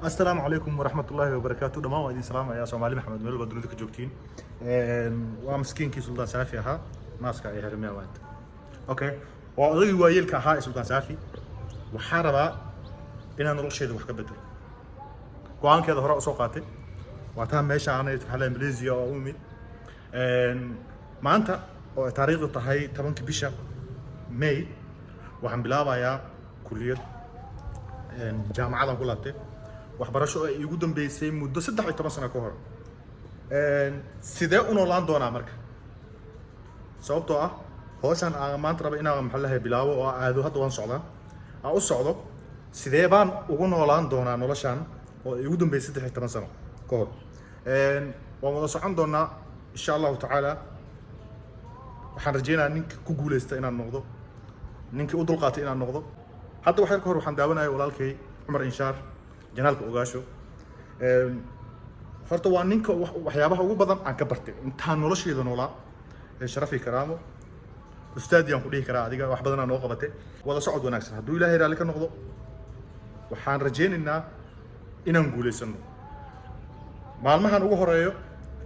السلام عليكم ورحمة الله وبركاته. دمان وإدين سلام يا سومالي محمد ميل بدرودي كجوجتين. ومسكين كي سلطان سافي ها ماسكا أي هرمي وانت. أوكي. وأضيء ويل كهاي سلطان سافي وحاربا إن أنا نروح شيء وحكي بدل. قوان كذا هراء سوقاتي. وقتها ماشي أنا يتحلى إنجليزي أو أمي. ما أنت تاريخ الطهي طبعا كبيشة ماي وحن بلابا يا كلية جامعة كلها waxbarasho ay ugu dambeysay muddo 13 sano ka hor sidee u noolaan doonaa marka sababtoo ah hawshan aan maanta raba inaan maxallaha bilaabo oo aado hadda waan socdaa aan u socdo sidee baan ugu noolaan doonaa noloshan oo ay ugu dambeysay 13 sano ka hor waan wada socon doonaa insha Allah taala waxaan rajeynayaa ninka ku guuleysta inaan noqdo ninka u dulqaatay inaan noqdo hadda waxa ka hor waxaan daawanayaa walaalkay Umar Inshaar janaalka ogaasho horta waa ninka waxyaabaha ugu badan aan ka bartay intaan nolosheeda noolaa sharafi karaamo ustaadiyaan ku dhihi karaa adiga wax badan aan noo qabatay wada socod wanaagsan hadduu ilaahay raali ka noqdo waxaan rajeynaynaa inaan guuleysano maalmahan ugu horeeyo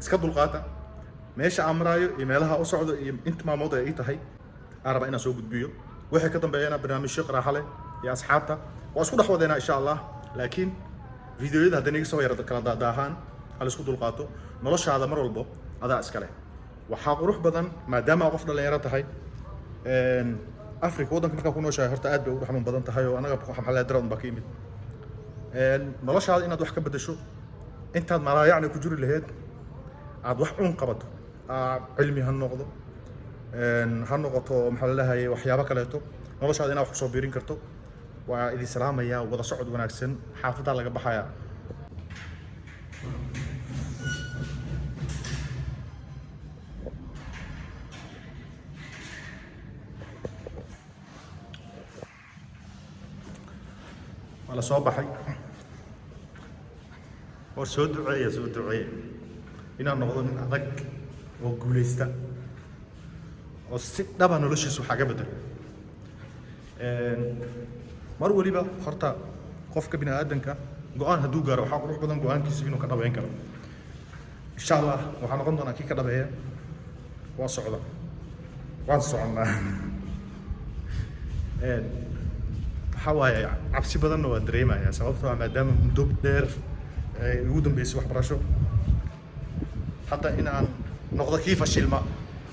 iska dulqaata meesha aan maraayo iyo meelaha u socdo iyo inta maamood ay tahay aan raba inaan soo gudbiyo waxay ka dambeeyana barnaamijyo qaraaxa leh iyo asxaabta waa isku dhex wadeena insha Allah laakiin fiidiyoyada hadda niga soo yarada kala daadaahan hal isku dulqaato noloshaada mar walba adaa iska leh waxa qurux badan maadaama qof dhalinyaro tahay Afrika wadanka markaa ku nooshahay horta aad bay u raxman badan tahay oo anaga waxa maxaa la daran baa ka yimid noloshaada inaad wax ka bedesho intaad maraayacni ku jiri lahayd aad wax uun qabato cilmi ha noqdo ha noqoto maxaa la leeyahay waxyaabo kaleeto noloshaada inaad wax soo biirin karto وإذا سلام يا وضع صعد وناكسن حافظ على جبحيا على صباحي وسود دعية سود دعية هنا نقول عندك وقوليستا والست دبا نلشيس وحاجة بدل mar waliba horta qofka bini aadanka go'aan haduu gaaro waxa qurux badan go'aankiisa inuu ka dhaweyn karo insha Allah waxaan noqon doonaa kii ka dhabeeya waa socda waan soconaa waxa waaye cabsi badan oo dareemaya sababtoo ah maadaama muddo dheer ay ugu dambeysay waxbarasho hatta in aan noqdo kii fashilma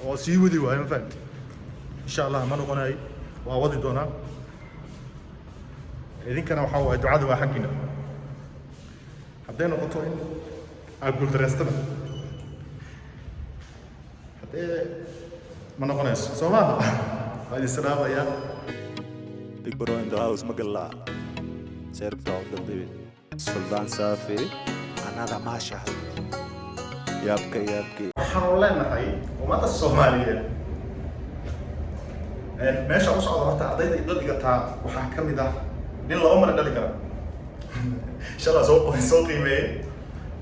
oo sii wadi waayo ma fahamtay insha Allah ma noqonaay waa wadi doonaa إذن كان وحاول دعاء وحقنا حدينا قطوع أقول درستنا حتى ما نقناش سمعنا هذه السلام يا Big Bro in the house مقلع سير بتاع قلبي سلطان صافي أنا ما شهد يبكي حاولنا هاي وما الصومالية ماشي أوصل على هذا عضيض إضافة وحكم ده nin laba mar dhali kara inshallah soo qiimeeyay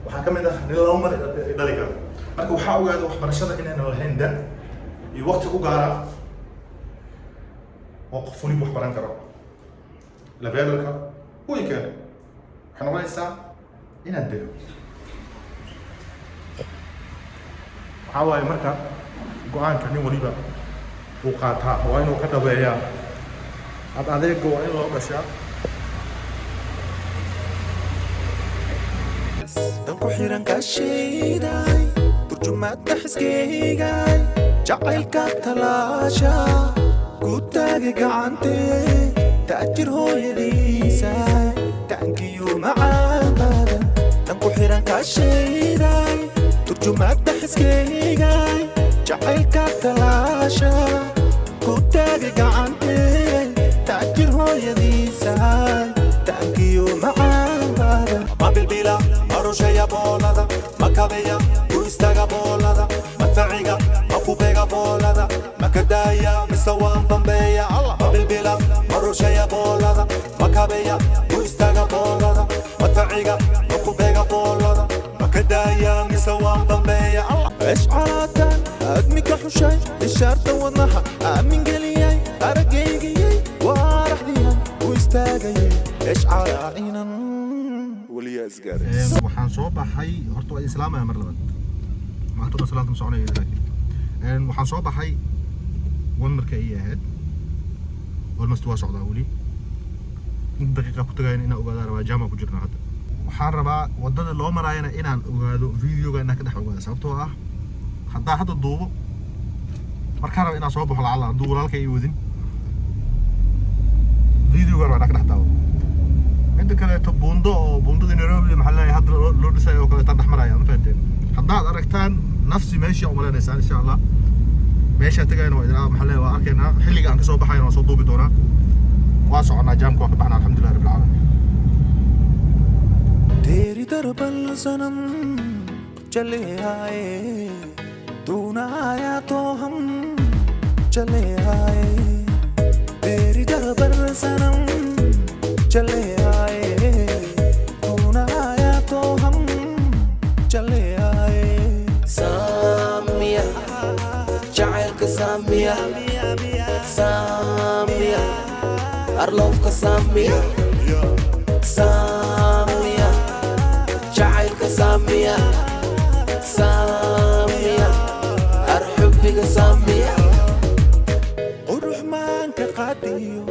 waxa kamid ah nin laba mar dhali kara marka waxa ogaado waxbarashada inaan lahayn da iyo waqti u gaara oo qof waliba wax baran karo levelka way kale waxaan waysaa inaan dego waxa waaye marka go'aanka nin waliba uu qaataa waa inuu ka dhabeeyaa ad adeeg waa in loo gashaa danku xiran ka sheeday turjumaadka xiskeygaay jacaylka talaasha ku taagi gacante taajir hooyadiisa taankiyo macaabada danku xiran ka sheeday turjumaadka xiskeygaay jacaylka talaasha ku taagi gacante taajir hooyadiisa taankiyo macaabada بالبلا أروشيا بولدا مكابيا ويستاغا بولدا مدفعيغا مفوبيغا بولدا مكدايا مستوان بمبيا الله بالبلا أروشيا بولدا مكابيا ويستاغا بولدا مدفعيغا مفوبيغا بولدا مكدايا مستوان بمبيا الله إيش عاتا أدمك حشاي الشارطة والنحا أمين قلياي أرقيقياي وارحديها ويستاغياي إيش عاينا ولي asgare waxaan soo baxay horta waa islaamaya mar labaad maanta waa salaanta soconaya laakiin waxaan soo baxay wan marka ay ahayd almost waa socdaa wali in daqiiqa ku tagayn inaan ogaado waa jaama ku jirnaa hadda waxaan rabaa wadada loo maraayana inaan ogaado videoga inaan ka dhex ogaado sababtoo ah haddaa hadda duubo markaan raba inaan soo baxo lacala hadduu walaalka ay wadin videoga waa ka dhex daawo inta kaleeto buundo oo buundada Nairobi maxaa leeyahay hadda loo dhisay oo kale tan dhex maraya ma fahanteen haddaad aragtaan nafsi meeshii u malaynaysaa insha Allah meesha tagayna waa ilaa maxaa leeyahay waa arkaynaa xilliga aan ka soo baxayna waan soo duubi doonaa waa soconaa jaamka waa ka baxnaa alxamdulillahi rabbil caalamiin तेरी दरबल सनम चले आए तू ना आया तो हम चले आए तेरी दरबल सनम चले आए तू ना आया तो हम चले आए سامية جعلك سامية سامية أرلوفك سامية سامية جعلك سامية سامية أرحبك سامية قرحمان كقاديو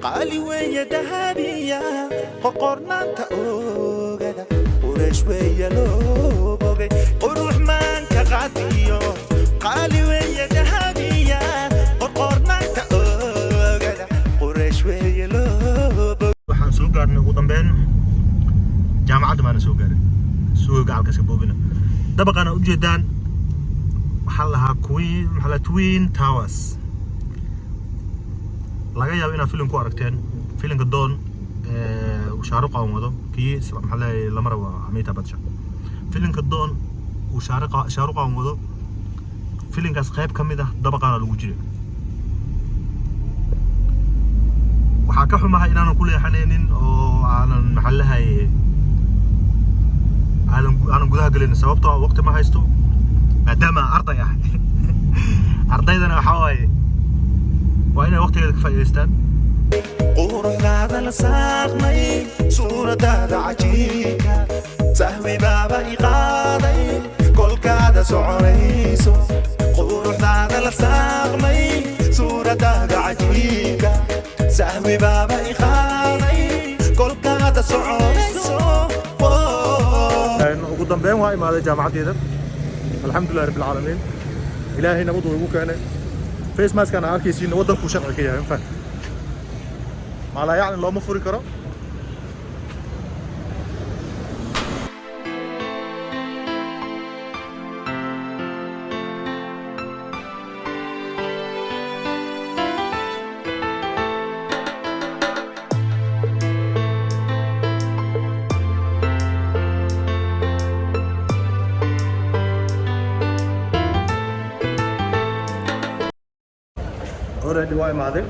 قالي ويا دهبية قرقرنا انت اوغدا ورش ويا لوبوغي قرحمان كقاديو قالي ويا دهبية قرقرنا انت اوغدا ورش ويا لوبوغي waxaan soo gaarnay ugu dambeyn jaamacadda baan soo gaaray soo gacalka saboobina dabaqana u jeedaan waxa lahaa Queen maxaa la Twin Towers laga yaabo inaad filim ku aragteen filimka Doon Shaaruq aan wado kii maxaa la lamar waa Amitabh Bachchan filimka Doon Shaaruq aan wado filimkaas qayb kamid ah dabaqana lagu jiray waxaa ka xumahay inaan ku leexanaynin oo aanan maxallahay aanan gudaha galin sababtoo ah waqti ma haysto maadaama arday ah ardaydana waxa waaye waa inay waqtigeeda ka faa'iidaystaan قرحنا لساقني صورة دادا عجيكا سهوي بابا إيقاضي كل كادا سعريسو قرحنا لساقني صورة دادا عجيكا سهوي بابا إيقاضي كل كادا سعريسو ugu dambeyn waa imaaday jaamacadeeda alxamdulillahi rabbil caalamiin ilaahay nabad ugu keenay face mask ana arkaysiin wadanku sharci ka yahay in fact ما لا يعني لو ما فوري كرو already واي ماذا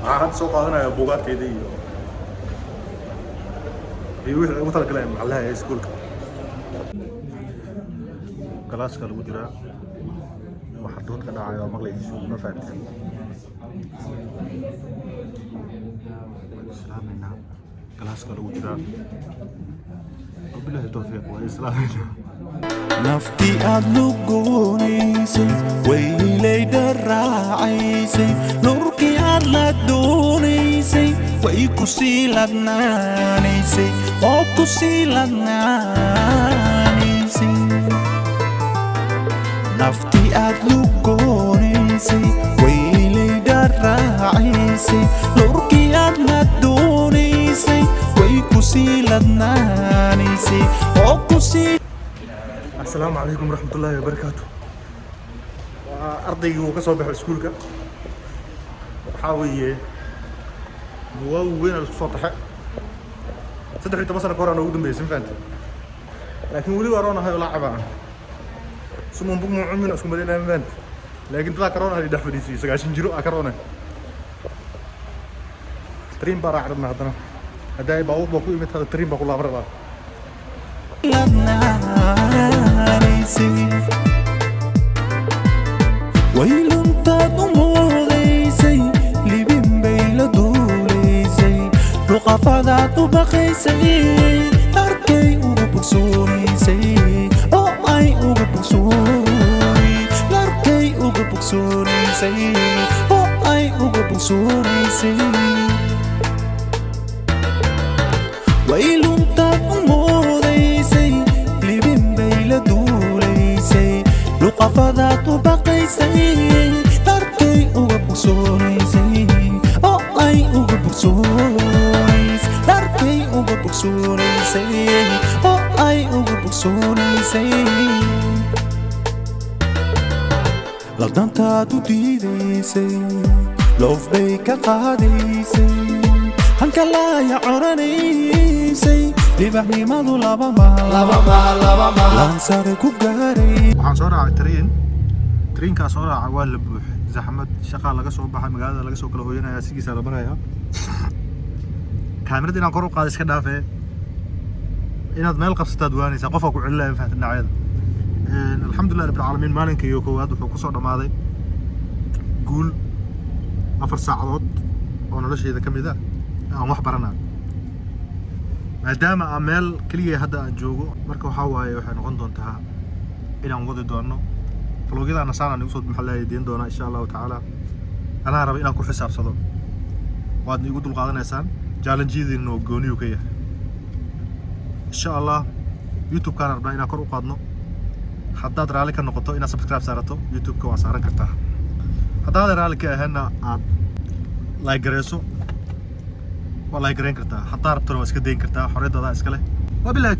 waxaan soo qaadanayaa buugaagteeda iyo wixii ugu talagalay maxallaha ee iskuulka galaaska lagu jiraa waxa dood ka dhacaya oo maqlayso ma fahanteen islaamina galaaska lagu jiraa wabillahi tawfiiq wa islaamina نفتي أدلقونيسي ويلي دراعيسي نوركي أدلدونيسي ويكسي لدنانيسي وكسي لدنانيسي نفتي أدلقونيسي ويلي دراعيسي نوركي أدلدونيسي ويكسي لدنانيسي وكسي السلام عليكم ورحمة الله وبركاته أرضي وكسر بحر سكولك حاوي وين السطح صدق أنت مثلا كورونا ودم بيسم فهمت لكن ولي ورانا هاي لعبة سمون بوم عمينا سمون بدينا فهمت لكن طلع كورونا اللي دفع دي سي عشان جرو كورونا ترين برا عرضنا هذا هذا باو بقول مثل هذا ترين بقول برا ويلنتا دموليسي لبين بيلا دوليسي luqafadaad u baqaysay dharkay uga bogsoonaysay oo ay uga bogsoonaysay dharkay uga bogsoonaysay oo ay uga bogsoonaysay wayluntaad u moodaysay libin bay la duulaysay luqafadaad u baqaysay dharkay uga bogsoonaysay oo ay uga bogsoonaysay dharkay uga bogsoonaysay oo ay uga bogsoonaysay labdantaad u diidaysay loof bay ka qaadaysay hanka laaya coranaysay libaxnimadu laba maal laan sare ku gaaray waxaan soo raacay tariinkaa soo raaca waa la buux zaxmad shaqaa laga soo baxay magaalada laga soo kala hooyanaya sigiisa la maraya kaamirada inaan kor u qaado iska dhaafee inaad meel qabsataad waanaysaa qofaa ku celinaya fahamta dhinacyada alxamdulilah rabbilcaalamiin maalinkiiyo koowaad wuxuu kusoo dhammaaday guul 4 saacadood oo noloshayda ka mid ah aan wax baranaa maadaama aan meel keliya hadda aan joogo marka waxaa waaye waxay noqon doontaa inaan wadi doono vlogyadaana saanaan igu soo maxalleeyay diin doonaa insha allahu tacaala anaa raba inaan ku xisaabsado waadna igu dulqaadanaysaan challenge-yadiina oo gooniyu ka yahay insha allah youtube-kaan rabnaa inaan kor u qaadno haddaad raalli ka noqoto inaad subscribe saarato youtube-ka waa saaran kartaa haddaad raalli ka ahaynna aad like gareyso waa like gareyn kartaa haddaa rabtona waa iska dayn kartaa xorriyaddaada iska leh wabillahi